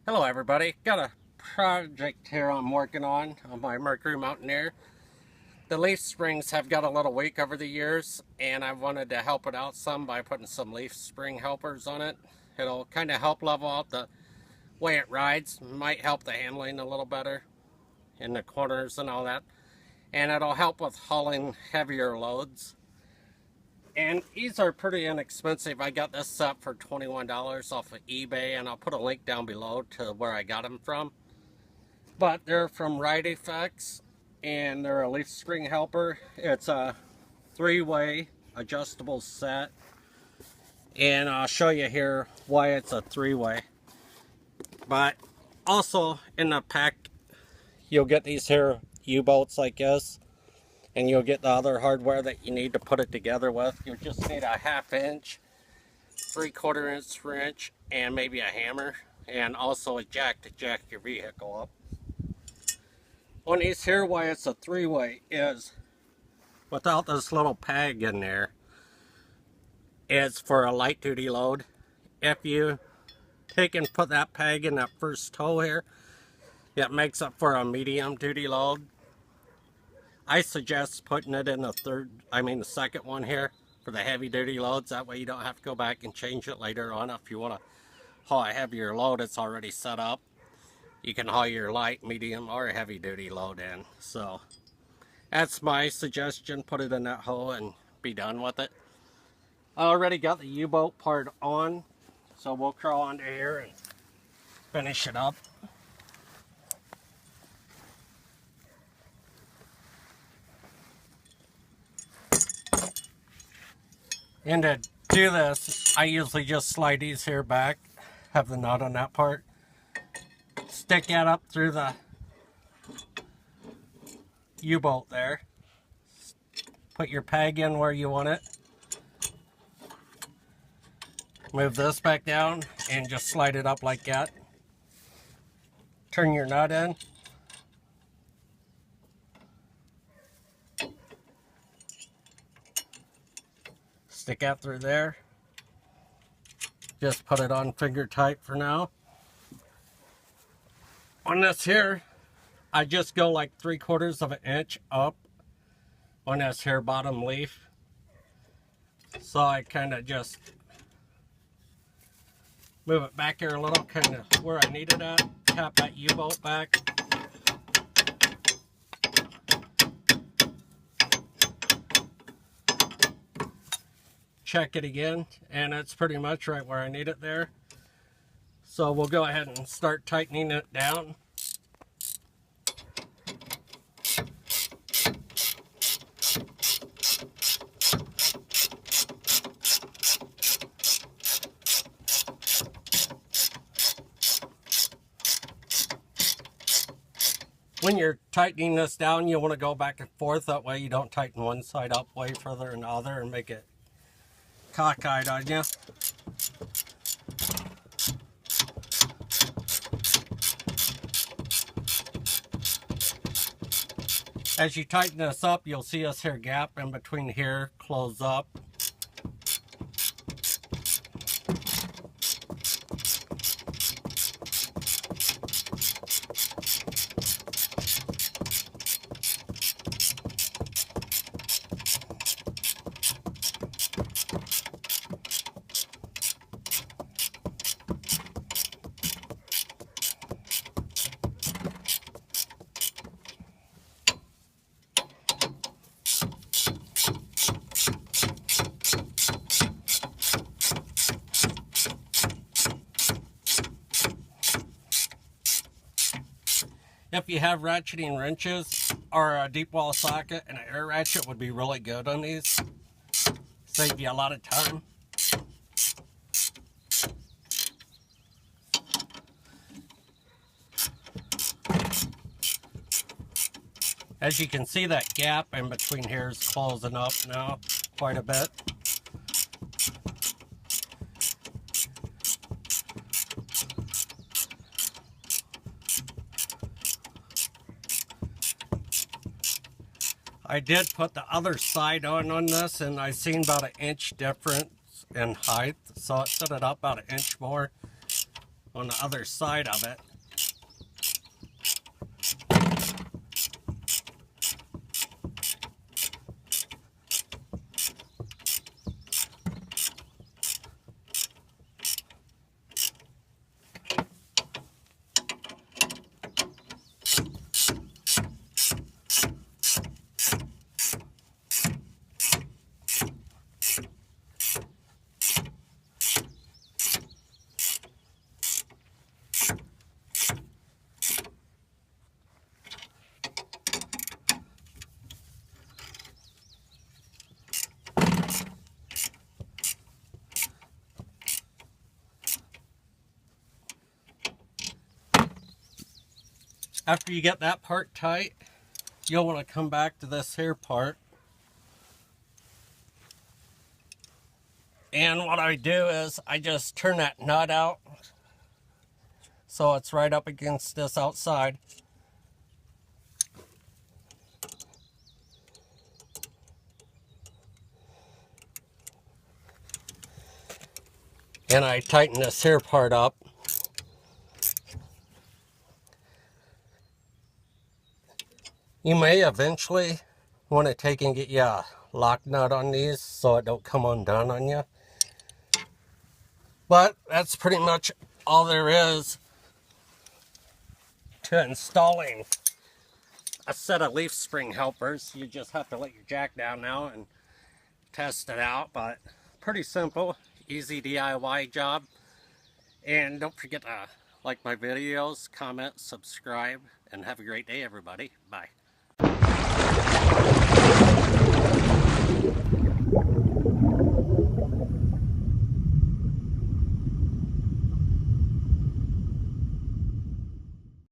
Hello everybody, got a project here I'm working on my Mercury Mountaineer. The leaf springs have got a little weak over the years and I wanted to help it out some by putting some leaf spring helpers on it. It'll kind of help level out the way it rides, might help the handling a little better in the corners and all that. And it'll help with hauling heavier loads. And these are pretty inexpensive. I got this set for $21 off of eBay, and I'll put a link down below to where I got them from. But they're from Ride Effects, and they're a leaf spring helper. It's a three-way adjustable set, and I'll show you here why it's a three-way. But also in the pack, you'll get these here U-bolts like this, and you'll get the other hardware that you need to put it together with. You'll just need a 1/2 inch, 3/4 inch wrench, and maybe a hammer, and also a jack to jack your vehicle up. On these here, why it's a three-way is without this little peg in there, it's for a light duty load. If you take and put that peg in that first toe here, it makes it for a medium duty load. I suggest putting it in the second one here for the heavy duty loads. That way you don't have to go back and change it later on. If you want to haul a heavier load, it's already set up. You can haul your light, medium, or heavy duty load in. So that's my suggestion. Put it in that hole and be done with it. I already got the U-bolt part on, so we'll crawl under here and finish it up. And to do this, I usually just slide these here back, have the nut on that part, stick that up through the U-bolt there, put your peg in where you want it, move this back down and just slide it up like that, turn your nut in, stick that through there. Just put it on finger tight for now. On this here, I just go like 3/4 of an inch up on this here bottom leaf. So I kind of just move it back here a little, kind of where I need it at. Tap that U-bolt back. Check it again, and it's pretty much right where I need it there. So we'll go ahead and start tightening it down. When you're tightening this down, you want to go back and forth. That way you don't tighten one side up way further than the other and make it cockeyed on you. As you tighten this up, you'll see this here gap in between here close up. If you have ratcheting wrenches or a deep wall socket, and an air ratchet would be really good on these. Save you a lot of time. As you can see, that gap in between here is closing up now quite a bit. I did put the other side on this, and I seen about an inch difference in height, so it set it up about an inch more. on the other side of it. After you get that part tight, you'll want to come back to this here part. And what I do is I just turn that nut out so it's right up against this outside. And I tighten this here part up. You may eventually want to take and get you a lock nut on these so it don't come undone on you. But that's pretty much all there is to installing a set of leaf spring helpers. You just have to let your jack down now and test it out, but pretty simple, easy DIY job. And don't forget to like my videos, comment, subscribe, and have a great day, everybody. Bye.